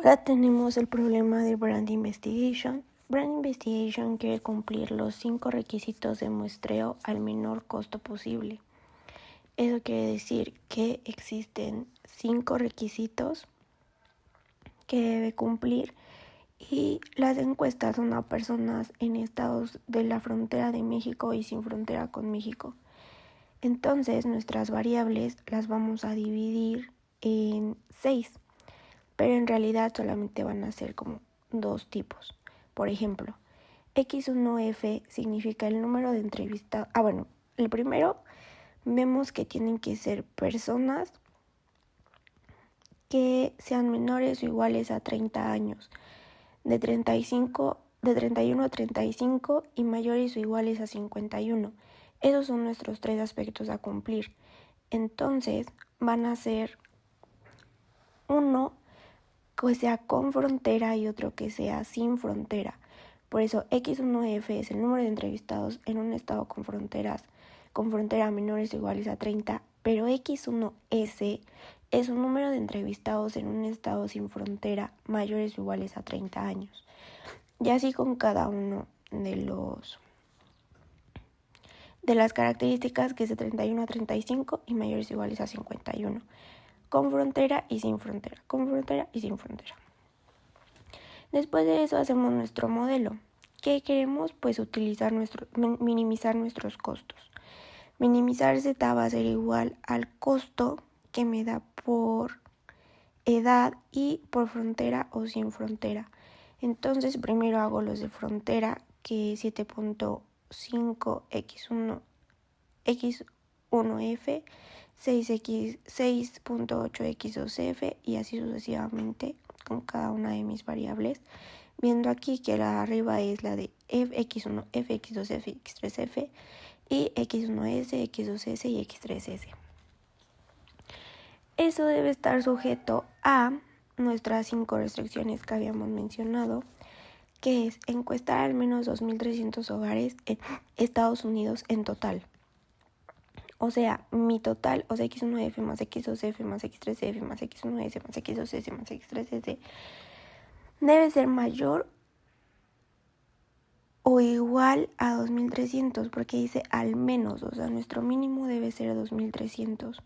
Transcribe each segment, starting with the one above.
Ahora tenemos el problema de Brand Investigation. Brand Investigation quiere cumplir los 5 requisitos de muestreo al menor costo posible. Eso quiere decir que existen 5 requisitos que debe cumplir y las encuestas son a personas en estados de la frontera de México y sin frontera con México. Entonces nuestras variables las vamos a dividir en 6. Pero en realidad solamente van a ser como 2 tipos. Por ejemplo, X1F significa el número de entrevistados. El primero vemos que tienen que ser personas que sean menores o iguales a 30 años, de 31 a 35 y mayores o iguales a 51. Esos son nuestros 3 aspectos a cumplir. Entonces van a ser uno que sea con frontera y otro que sea sin frontera. Por eso X1F es el número de entrevistados en un estado con frontera menores o iguales a 30, pero X1S es un número de entrevistados en un estado sin frontera mayores o iguales a 30 años. Y así con cada uno de las características, que es de 31 a 35 y mayores o iguales a 51. Con frontera y sin frontera, con frontera y sin frontera. Después de eso hacemos nuestro modelo. ¿Qué queremos? Pues minimizar nuestros costos. Minimizar Z va a ser igual al costo que me da por edad y por frontera o sin frontera. Entonces primero hago los de frontera, que es 7.5 X1F, 6.8 X2F y así sucesivamente con cada una de mis variables. Viendo aquí que la arriba es la de X1, F, X2F, X3F y X1S, X2S y X3S. Eso debe estar sujeto a nuestras 5 restricciones que habíamos mencionado, que es encuestar al menos 2.300 hogares en Estados Unidos en total. O sea, mi total, X1F más X2F más X3F más X1S más X2S más X3S debe ser mayor o igual a 2.300, porque dice al menos, o sea, nuestro mínimo debe ser 2.300.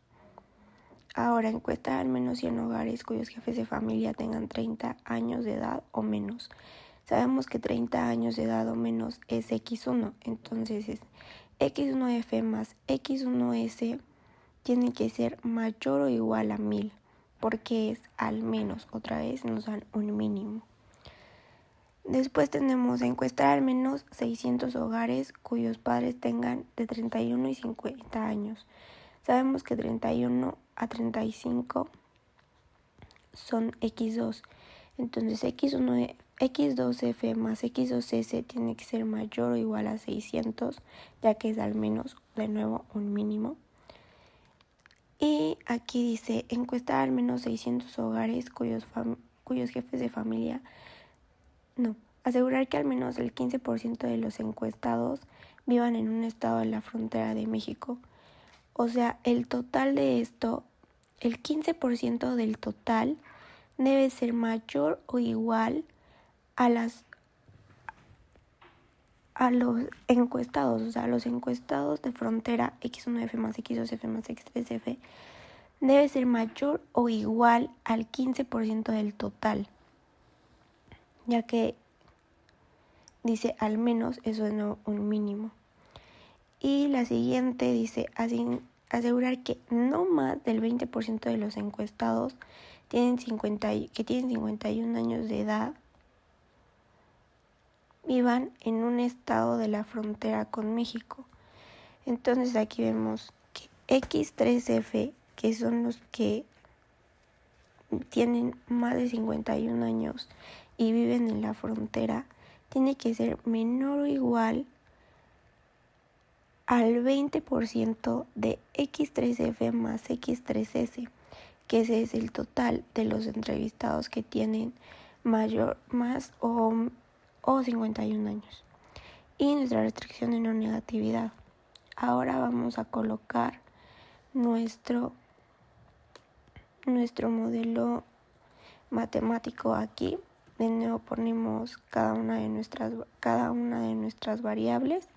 Ahora, encuesta al menos 100 hogares cuyos jefes de familia tengan 30 años de edad o menos. Sabemos que 30 años de edad o menos es X1, entonces es X1F más X1S tiene que ser mayor o igual a 1.000, porque es al menos, otra vez nos dan un mínimo. Después tenemos encuestar al menos 600 hogares cuyos padres tengan de 31 y 50 años. Sabemos que 31 a 35 son X2. Entonces X2F más X2S tiene que ser mayor o igual a 600, ya que es al menos, de nuevo, un mínimo. Y aquí dice encuestar al menos 600 hogares cuyos jefes de familia... asegurar que al menos el 15% de los encuestados vivan en un estado de la frontera de México. O sea, el total de esto, el 15% del total debe ser mayor o igual a los encuestados. O sea, los encuestados de frontera X1F más X2F más X3F debe ser mayor o igual al 15% del total, ya que dice al menos, eso es un mínimo. Y la siguiente dice asegurar que no más del 20% de los encuestados que tienen 51 años de edad vivan en un estado de la frontera con México. Entonces aquí vemos que X3F, que son los que tienen más de 51 años y viven en la frontera, tiene que ser menor o igual al 20% de X3F más X3S, que ese es el total de los entrevistados que tienen más o 51 años. Y nuestra restricción de no negatividad. Ahora vamos a colocar nuestro modelo matemático aquí. De nuevo ponemos cada una de nuestras variables.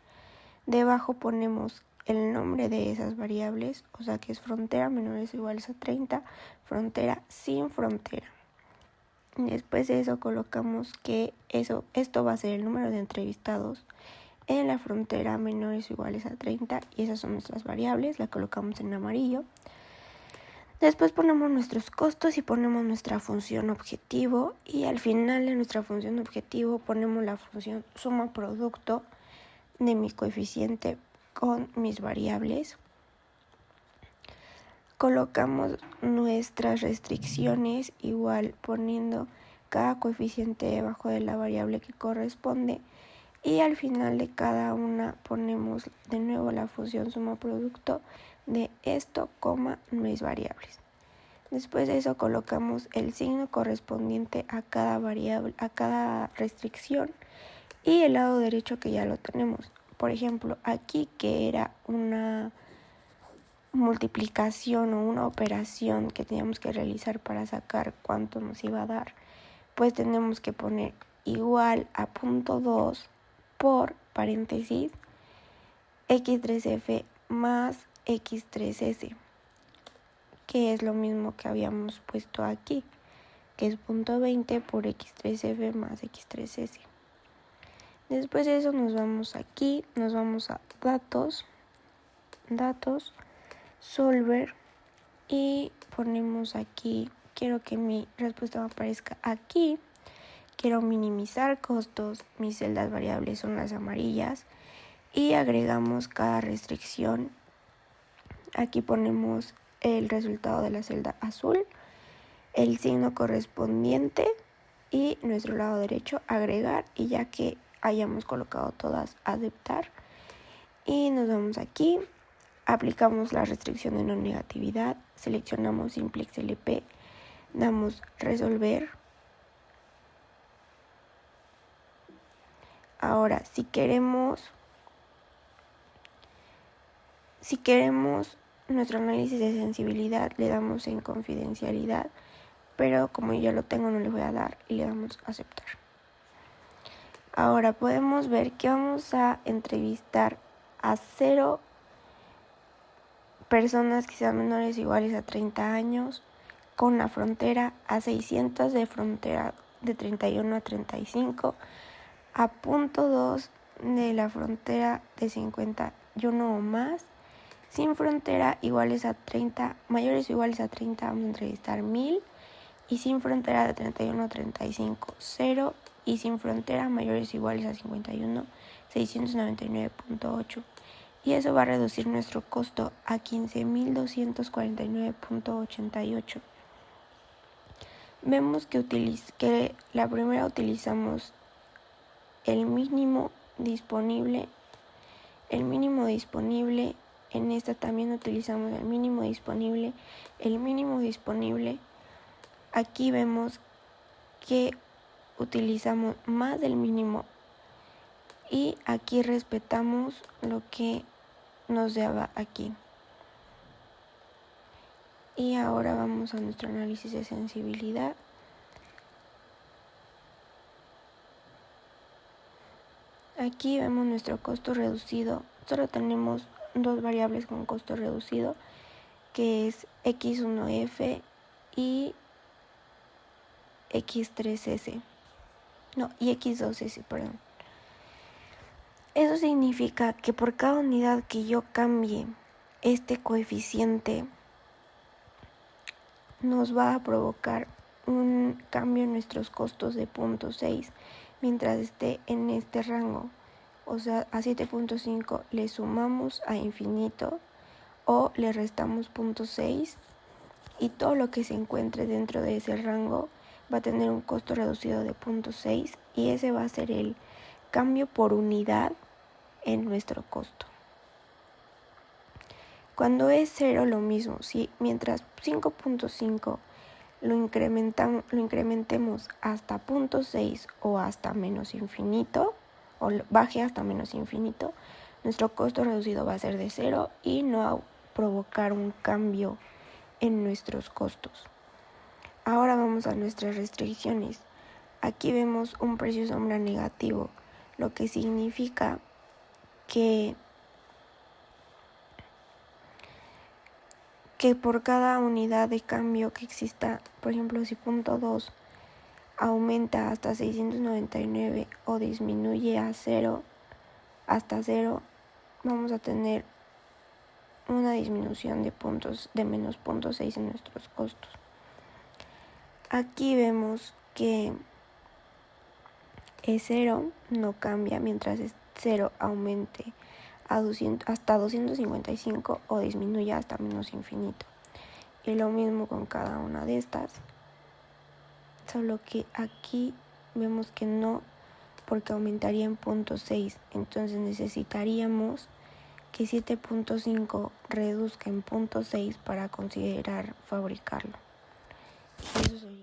Debajo ponemos el nombre de esas variables, o sea que es frontera menores o iguales a 30, frontera sin frontera. Después de eso colocamos que esto va a ser el número de entrevistados en la frontera menores o iguales a 30 y esas son nuestras variables, la colocamos en amarillo. Después ponemos nuestros costos y ponemos nuestra función objetivo y al final de nuestra función objetivo ponemos la función suma producto de mi coeficiente con mis variables. Colocamos nuestras restricciones igual poniendo cada coeficiente debajo de la variable que corresponde y al final de cada una ponemos de nuevo la función suma producto de esto, mis variables. Después de eso colocamos el signo correspondiente a cada variable, a cada restricción y el lado derecho que ya lo tenemos. Por ejemplo, aquí que era una multiplicación o una operación que teníamos que realizar para sacar cuánto nos iba a dar, pues tenemos que poner igual a punto 2 por paréntesis x3f más x3s, que es lo mismo que habíamos puesto aquí, que es punto 20 por x3f más x3s. Después de eso nos vamos aquí, nos vamos a datos, solver y ponemos aquí, quiero que mi respuesta me aparezca aquí, quiero minimizar costos, mis celdas variables son las amarillas y agregamos cada restricción. Aquí ponemos el resultado de la celda azul, el signo correspondiente y nuestro lado derecho agregar y ya que hayamos colocado todas aceptar y nos vamos aquí, aplicamos la restricción de no negatividad, seleccionamos simplex LP, damos resolver. Ahora si queremos nuestro análisis de sensibilidad le damos en confidencialidad, pero como yo lo tengo no le voy a dar y le damos aceptar. Ahora podemos ver que vamos a entrevistar a 0 personas que sean menores o iguales a 30 años con la frontera, a 600 de frontera de 31 a 35, a punto 2 de la frontera de 51 o más, sin frontera iguales a 30, mayores o iguales a 30 vamos a entrevistar 1000 y sin frontera de 31 a 35, 0 y sin frontera mayores o iguales a 51, 699.8 y eso va a reducir nuestro costo a 15.249.88. Vemos que la primera utilizamos el mínimo disponible, en esta también utilizamos el mínimo disponible. Aquí vemos que utilizamos más del mínimo y aquí respetamos lo que nos daba aquí. Y ahora vamos a nuestro análisis de sensibilidad. Aquí vemos nuestro costo reducido. Solo tenemos dos variables con costo reducido, que es x1f y x3s. No, y x2s, perdón. Eso significa que por cada unidad que yo cambie este coeficiente, nos va a provocar un cambio en nuestros costos de 0.6 mientras esté en este rango. O sea, a 7.5 le sumamos a infinito o le restamos 0.6 y todo lo que se encuentre dentro de ese rango va a tener un costo reducido de 0.6 y ese va a ser el cambio por unidad en nuestro costo. Cuando es 0 lo mismo, si mientras 5.5 lo incrementemos hasta 0.6 o hasta menos infinito, o baje hasta menos infinito, nuestro costo reducido va a ser de 0 y no va a provocar un cambio en nuestros costos. Ahora vamos a nuestras restricciones. Aquí vemos un precio sombra negativo, lo que significa que por cada unidad de cambio que exista, por ejemplo, si punto 2 aumenta hasta 699 o disminuye a 0, hasta 0, vamos a tener una disminución de puntos de menos 0.6 en nuestros costos. Aquí vemos que E0 no cambia mientras E0 aumente hasta 255 o disminuya hasta menos infinito. Y lo mismo con cada una de estas. Solo que aquí vemos que no, porque aumentaría en 0.6. Entonces necesitaríamos que 7.5 reduzca en 0.6 para considerar fabricarlo. Y eso sería